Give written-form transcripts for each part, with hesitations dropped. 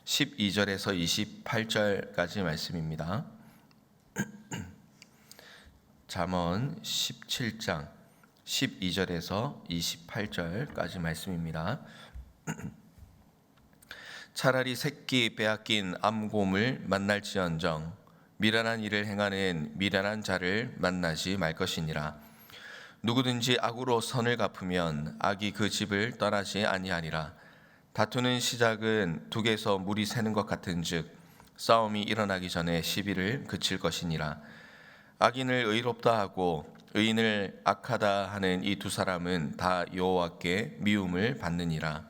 12절에서 28절까지 말씀입니다. 잠언 17장 12절에서 28절까지 말씀입니다. 차라리 새끼 빼앗긴 암곰을 만날지언정 미련한 일을 행하는 미련한 자를 만나지 말 것이니라. 누구든지 악으로 선을 갚으면 악이 그 집을 떠나지 아니하니라. 다투는 시작은 둑에서 물이 새는 것 같은즉 싸움이 일어나기 전에 시비를 그칠 것이니라. 악인을 의롭다 하고 의인을 악하다 하는 이 두 사람은 다 여호와께 미움을 받느니라.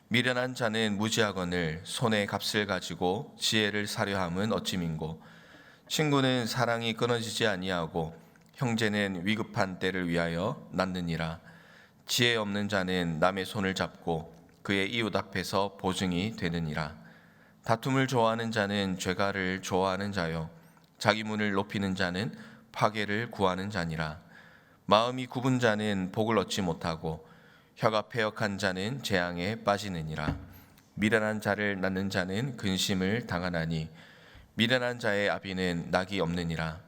미련한 자는 무지하거늘 손에 값을 가지고 지혜를 사려함은 어찌민고. 친구는 사랑이 끊어지지 아니하고 형제는 위급한 때를 위하여 낳느니라. 지혜 없는 자는 남의 손을 잡고 그의 이웃 앞에서 보증이 되느니라. 다툼을 좋아하는 자는 죄가를 좋아하는 자요 자기 문을 높이는 자는 파괴를 구하는 자니라. 마음이 굽은 자는 복을 얻지 못하고 혀가 패역한 자는 재앙에 빠지느니라. 미련한 자를 낳는 자는 근심을 당하나니 미련한 자의 아비는 낙이 없느니라.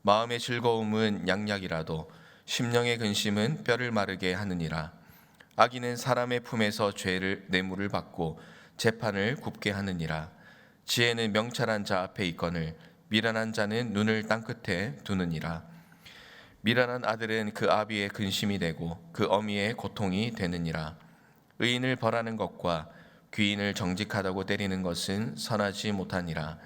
마음의 즐거움은 양약이라도 심령의 근심은 뼈를 마르게 하느니라. 악인은 사람의 품에서 뇌물을 받고 재판을 굽게 하느니라. 지혜는 명철한 자 앞에 있거늘 미련한 자는 눈을 땅끝에 두느니라. 미련한 아들은 그 아비의 근심이 되고 그 어미의 고통이 되느니라. 의인을 벌하는 것과 귀인을 정직하다고 때리는 것은 선하지 못하니라.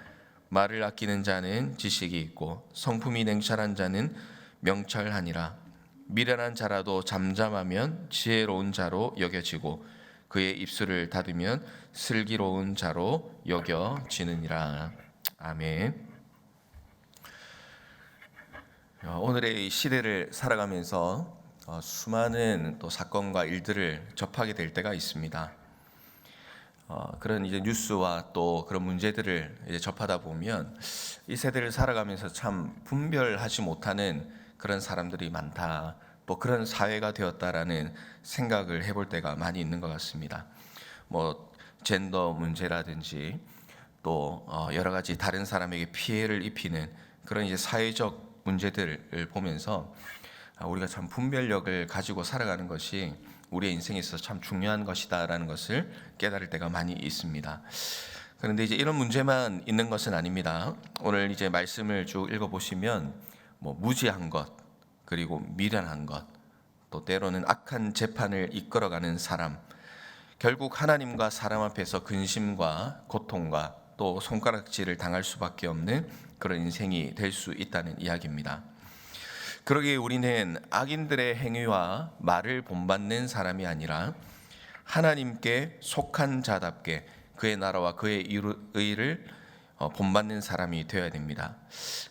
말을 아끼는 자는 지식이 있고 성품이 냉철한 자는 명철하니라. 미련한 자라도 잠잠하면 지혜로운 자로 여겨지고 그의 입술을 닫으면 슬기로운 자로 여겨지느니라. 아멘. 오늘의 시대를 살아가면서 수많은 또 사건과 일들을 접하게 될 때가 있습니다. 그런 이제 뉴스와 또 그런 문제들을 이제 접하다 보면 이 세대를 살아가면서 참 분별하지 못하는 그런 사람들이 많다. 또 그런 사회가 되었다라는 생각을 해볼 때가 많이 있는 것 같습니다. 뭐 젠더 문제라든지 또 여러 가지 다른 사람에게 피해를 입히는 그런 이제 사회적 문제들을 보면서 우리가 참 분별력을 가지고 살아가는 것이 우리의 인생에 있어서 참 중요한 것이다라는 것을 깨달을 때가 많이 있습니다. 그런데 이제 이런 문제만 있는 것은 아닙니다. 오늘 이제 말씀을 쭉 읽어보시면 뭐 무지한 것, 그리고 미련한 것, 또 때로는 악한 재판을 이끌어가는 사람, 결국 하나님과 사람 앞에서 근심과 고통과 또 손가락질을 당할 수밖에 없는 그런 인생이 될 수 있다는 이야기입니다. 그러기에 우리는 악인들의 행위와 말을 본받는 사람이 아니라 하나님께 속한 자답게 그의 나라와 그의 의를 본받는 사람이 되어야 됩니다.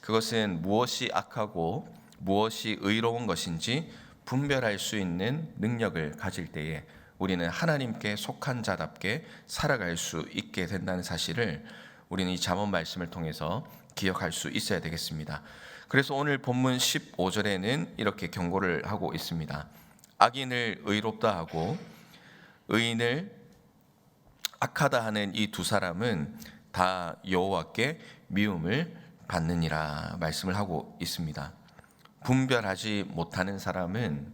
그것은 무엇이 악하고 무엇이 의로운 것인지 분별할 수 있는 능력을 가질 때에 우리는 하나님께 속한 자답게 살아갈 수 있게 된다는 사실을 우리는 이 잠언 말씀을 통해서 기억할 수 있어야 되겠습니다. 그래서 오늘 본문 15절에는 이렇게 경고를 하고 있습니다. 악인을 의롭다 하고 의인을 악하다 하는 이 두 사람은 다 여호와께 미움을 받느니라 말씀을 하고 있습니다. 분별하지 못하는 사람은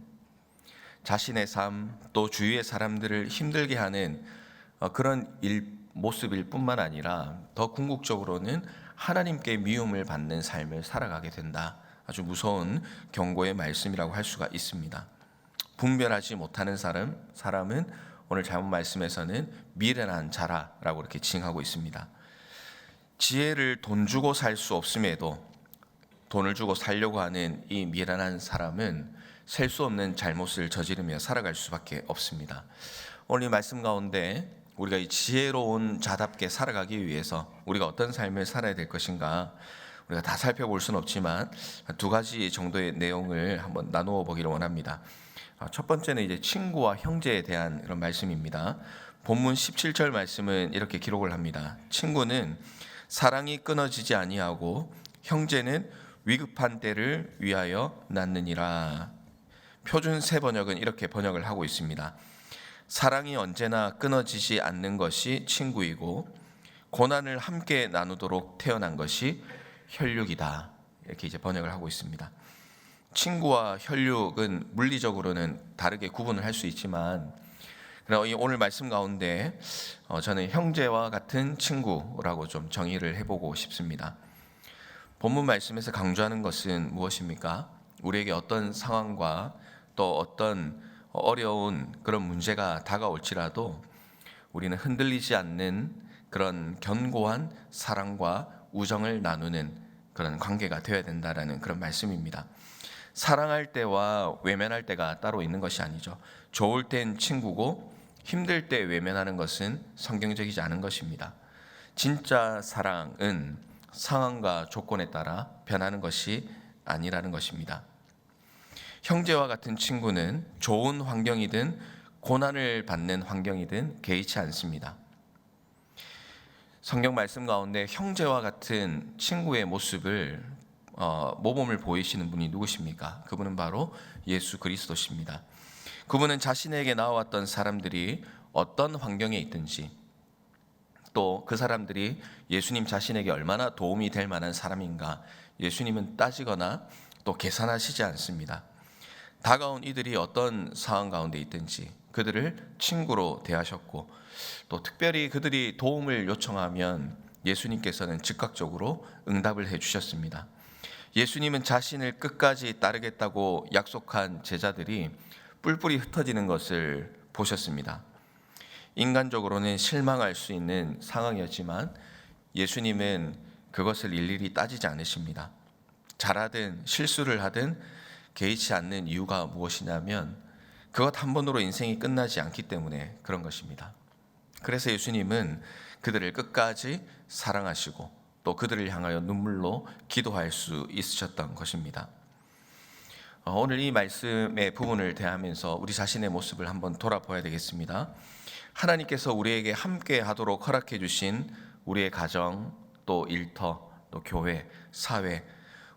자신의 삶 또 주위의 사람들을 힘들게 하는 그런 모습일 뿐만 아니라 더 궁극적으로는 하나님께 미움을 받는 삶을 살아가게 된다. 아주 무서운 경고의 말씀이라고 할 수가 있습니다. 분별하지 못하는 사람은 오늘 잠언 말씀에서는 미련한 자라라고 이렇게 칭하고 있습니다. 지혜를 돈 주고 살 수 없음에도 돈을 주고 살려고 하는 이 미련한 사람은 셀 수 없는 잘못을 저지르며 살아갈 수밖에 없습니다. 오늘 이 말씀 가운데 우리가 이 지혜로운 자답게 살아가기 위해서 우리가 어떤 삶을 살아야 될 것인가 우리가 다 살펴볼 수는 없지만 두 가지 정도의 내용을 한번 나누어 보기를 원합니다. 첫 번째는 이제 친구와 형제에 대한 이런 말씀입니다. 본문 17절 말씀은 이렇게 기록을 합니다. 친구는 사랑이 끊어지지 아니하고 형제는 위급한 때를 위하여 낳느니라. 표준 새 번역은 이렇게 번역을 하고 있습니다. 사랑이 언제나 끊어지지 않는 것이 친구이고 고난을 함께 나누도록 태어난 것이 혈육이다. 이렇게 이제 번역을 하고 있습니다. 친구와 혈육은 물리적으로는 다르게 구분을 할 수 있지만, 그러나 오늘 말씀 가운데 저는 형제와 같은 친구라고 좀 정의를 해보고 싶습니다. 본문 말씀에서 강조하는 것은 무엇입니까? 우리에게 어떤 상황과 또 어떤 어려운 그런 문제가 다가올지라도 우리는 흔들리지 않는 그런 견고한 사랑과 우정을 나누는 그런 관계가 되어야 된다라는 그런 말씀입니다. 사랑할 때와 외면할 때가 따로 있는 것이 아니죠. 좋을 땐 친구고 힘들 때 외면하는 것은 성경적이지 않은 것입니다. 진짜 사랑은 상황과 조건에 따라 변하는 것이 아니라는 것입니다. 형제와 같은 친구는 좋은 환경이든 고난을 받는 환경이든 개의치 않습니다. 성경 말씀 가운데 형제와 같은 친구의 모습을 모범을 보이시는 분이 누구십니까? 그분은 바로 예수 그리스도십니다. 그분은 자신에게 나왔던 사람들이 어떤 환경에 있든지 또 그 사람들이 예수님 자신에게 얼마나 도움이 될 만한 사람인가 예수님은 따지거나 또 계산하시지 않습니다. 다가온 이들이 어떤 상황 가운데 있든지 그들을 친구로 대하셨고 또 특별히 그들이 도움을 요청하면 예수님께서는 즉각적으로 응답을 해주셨습니다. 예수님은 자신을 끝까지 따르겠다고 약속한 제자들이 뿔뿔이 흩어지는 것을 보셨습니다. 인간적으로는 실망할 수 있는 상황이었지만 예수님은 그것을 일일이 따지지 않으십니다. 잘하든 실수를 하든 개의치 않는 이유가 무엇이냐면 그것 한 번으로 인생이 끝나지 않기 때문에 그런 것입니다. 그래서 예수님은 그들을 끝까지 사랑하시고 또 그들을 향하여 눈물로 기도할 수 있으셨던 것입니다. 오늘 이 말씀의 부분을 대하면서 우리 자신의 모습을 한번 돌아봐야 되겠습니다. 하나님께서 우리에게 함께 하도록 허락해 주신 우리의 가정, 또 일터, 또 교회, 사회,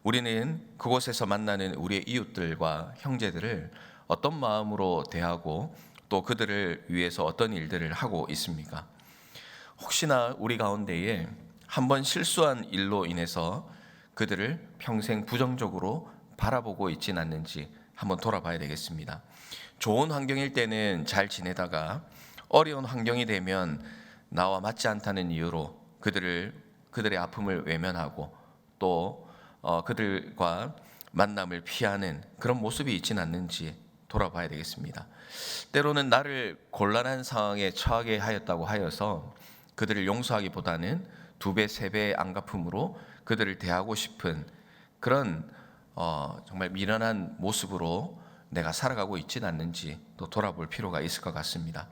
우리는 그곳에서 만나는 우리의 이웃들과 형제들을 어떤 마음으로 대하고 또 그들을 위해서 어떤 일들을 하고 있습니까? 혹시나 우리 가운데에 한번 실수한 일로 인해서 그들을 평생 부정적으로 바라보고 있진 않는지 한번 돌아봐야 되겠습니다. 좋은 환경일 때는 잘 지내다가 어려운 환경이 되면 나와 맞지 않다는 이유로 그들의 아픔을 외면하고 또 그들과 만남을 피하는 그런 모습이 있지는 않는지 돌아봐야 되겠습니다. 때로는 나를 곤란한 상황에 처하게 하였다고 하여서 그들을 용서하기보다는 2배, 3배의 안갚음으로 그들을 대하고 싶은 그런 정말 미련한 모습으로 내가 살아가고 있지는 않는지 또 돌아볼 필요가 있을 것 같습니다.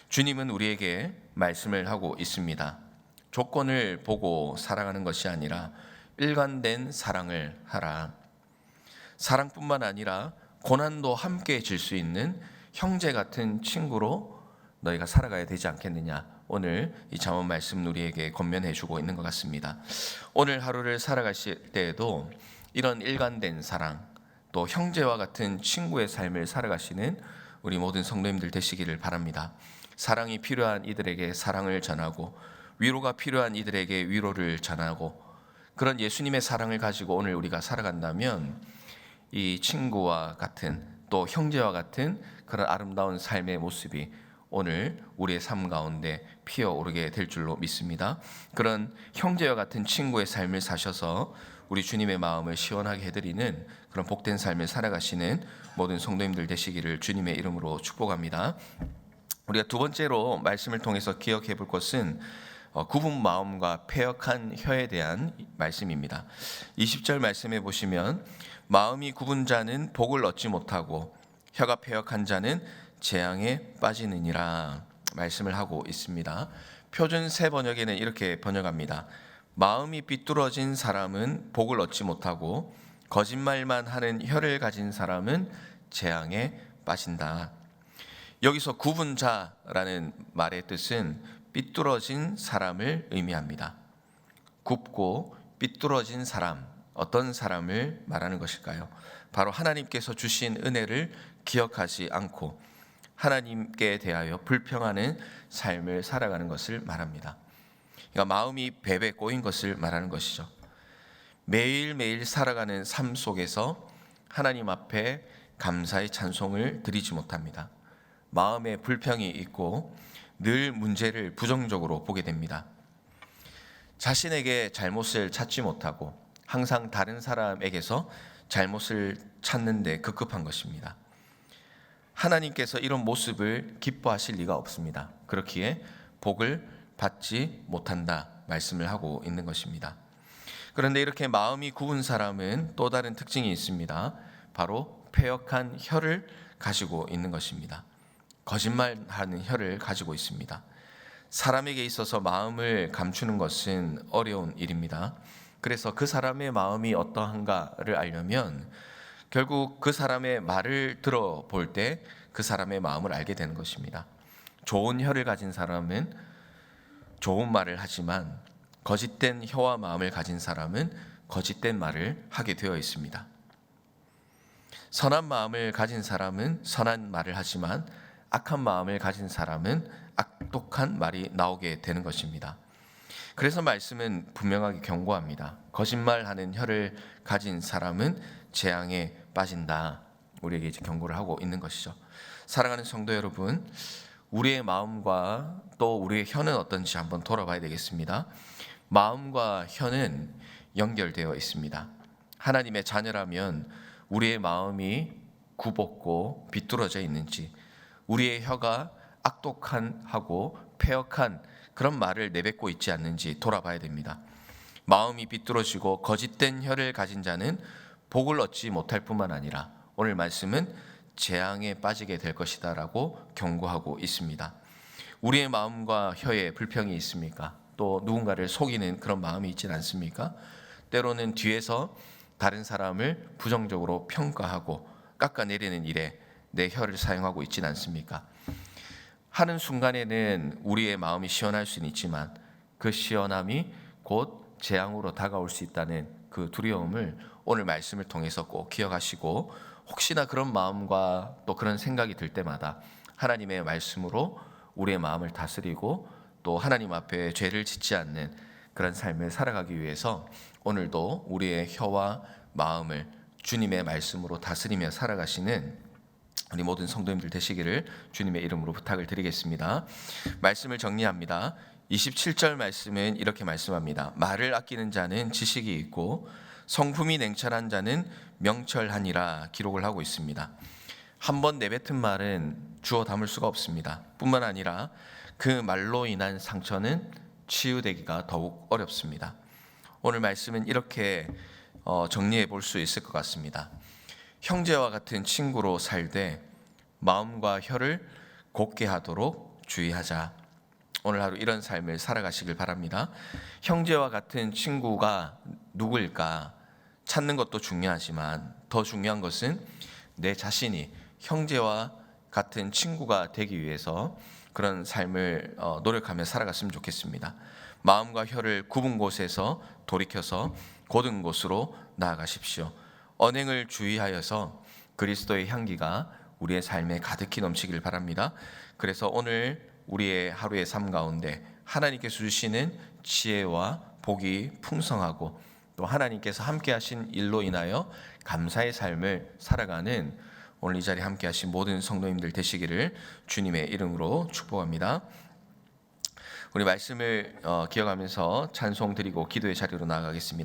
주님은 우리에게 말씀을 하고 있습니다. 조건을 보고 사랑하는 것이 아니라 일관된 사랑을 하라. 사랑뿐만 아니라 고난도 함께 질 수 있는 형제 같은 친구로 너희가 살아가야 되지 않겠느냐. 오늘 이 잠언 말씀 우리에게 권면해 주고 있는 것 같습니다. 오늘 하루를 살아가실 때에도 이런 일관된 사랑, 또 형제와 같은 친구의 삶을 살아가시는 우리 모든 성도님들 되시기를 바랍니다. 사랑이 필요한 이들에게 사랑을 전하고 위로가 필요한 이들에게 위로를 전하고 그런 예수님의 사랑을 가지고 오늘 우리가 살아간다면 이 친구와 같은 또 형제와 같은 그런 아름다운 삶의 모습이 오늘 우리의 삶 가운데 피어오르게 될 줄로 믿습니다. 그런 형제와 같은 친구의 삶을 사셔서 우리 주님의 마음을 시원하게 해드리는 그런 복된 삶을 살아가시는 모든 성도님들 되시기를 주님의 이름으로 축복합니다. 우리가 두 번째로 말씀을 통해서 기억해 볼 것은 굽은 마음과 패역한 혀에 대한 말씀입니다. 20절 말씀에 보시면 마음이 굽은 자는 복을 얻지 못하고 혀가 패역한 자는 재앙에 빠지느니라 말씀을 하고 있습니다. 표준 새 번역에는 이렇게 번역합니다. 마음이 삐뚤어진 사람은 복을 얻지 못하고 거짓말만 하는 혀를 가진 사람은 재앙에 빠진다. 여기서 굽은 자라는 말의 뜻은 삐뚤어진 사람을 의미합니다. 굽고 삐뚤어진 사람, 어떤 사람을 말하는 것일까요? 바로 하나님께서 주신 은혜를 기억하지 않고 하나님께 대하여 불평하는 삶을 살아가는 것을 말합니다. 그러니까 마음이 배배 꼬인 것을 말하는 것이죠. 매일매일 살아가는 삶 속에서 하나님 앞에 감사의 찬송을 드리지 못합니다. 마음에 불평이 있고 늘 문제를 부정적으로 보게 됩니다. 자신에게 잘못을 찾지 못하고 항상 다른 사람에게서 잘못을 찾는 데 급급한 것입니다. 하나님께서 이런 모습을 기뻐하실 리가 없습니다. 그렇기에 복을 받지 못한다 말씀을 하고 있는 것입니다. 그런데 이렇게 마음이 굽은 사람은 또 다른 특징이 있습니다. 바로 패역한 혀를 가지고 있는 것입니다. 거짓말하는 혀를 가지고 있습니다. 사람에게 있어서 마음을 감추는 것은 어려운 일입니다. 그래서 그 사람의 마음이 어떠한가를 알려면 결국 그 사람의 말을 들어볼 때 그 사람의 마음을 알게 되는 것입니다. 좋은 혀를 가진 사람은 좋은 말을 하지만 거짓된 혀와 마음을 가진 사람은 거짓된 말을 하게 되어 있습니다. 선한 마음을 가진 사람은 선한 말을 하지만 악한 마음을 가진 사람은 악독한 말이 나오게 되는 것입니다. 그래서 말씀은 분명하게 경고합니다. 거짓말하는 혀를 가진 사람은 재앙에 빠진다. 우리에게 이제 경고를 하고 있는 것이죠. 사랑하는 성도 여러분, 우리의 마음과 또 우리의 혀는 어떤지 한번 돌아봐야 되겠습니다. 마음과 혀는 연결되어 있습니다. 하나님의 자녀라면 우리의 마음이 굽었고 비뚤어져 있는지, 우리의 혀가 악독한 하고 패역한 그런 말을 내뱉고 있지 않는지 돌아봐야 됩니다. 마음이 비뚤어지고 거짓된 혀를 가진 자는 복을 얻지 못할 뿐만 아니라 오늘 말씀은 재앙에 빠지게 될 것이다 라고 경고하고 있습니다. 우리의 마음과 혀에 불평이 있습니까? 또 누군가를 속이는 그런 마음이 있진 않습니까? 때로는 뒤에서 다른 사람을 부정적으로 평가하고 깎아내리는 일에 내 혀를 사용하고 있진 않습니까? 하는 순간에는 우리의 마음이 시원할 수는 있지만 그 시원함이 곧 재앙으로 다가올 수 있다는 그 두려움을 오늘 말씀을 통해서 꼭 기억하시고, 혹시나 그런 마음과 또 그런 생각이 들 때마다 하나님의 말씀으로 우리의 마음을 다스리고 또 하나님 앞에 죄를 짓지 않는 그런 삶을 살아가기 위해서 오늘도 우리의 혀와 마음을 주님의 말씀으로 다스리며 살아가시는 우리 모든 성도님들 되시기를 주님의 이름으로 부탁을 드리겠습니다. 말씀을 정리합니다. 27절 말씀은 이렇게 말씀합니다. 말을 아끼는 자는 지식이 있고 성품이 냉철한 자는 명철하니라 기록을 하고 있습니다. 한 번 내뱉은 말은 주워 담을 수가 없습니다. 뿐만 아니라 그 말로 인한 상처는 치유되기가 더욱 어렵습니다. 오늘 말씀은 이렇게 정리해 볼 수 있을 것 같습니다. 형제와 같은 친구로 살되 마음과 혀를 곧게 하도록 주의하자. 오늘 하루 이런 삶을 살아가시길 바랍니다. 형제와 같은 친구가 누구일까 찾는 것도 중요하지만 더 중요한 것은 내 자신이 형제와 같은 친구가 되기 위해서 그런 삶을 노력하며 살아갔으면 좋겠습니다. 마음과 혀를 굽은 곳에서 돌이켜서 곧은 곳으로 나아가십시오. 언행을 주의하여서 그리스도의 향기가 우리의 삶에 가득히 넘치길 바랍니다. 그래서 오늘 우리의 하루의 삶 가운데 하나님께서 주시는 지혜와 복이 풍성하고 또 하나님께서 함께 하신 일로 인하여 감사의 삶을 살아가는 오늘 이 자리에 함께 하신 모든 성도님들 되시기를 주님의 이름으로 축복합니다. 우리 말씀을 기억하면서 찬송 드리고 기도의 자리로 나아가겠습니다.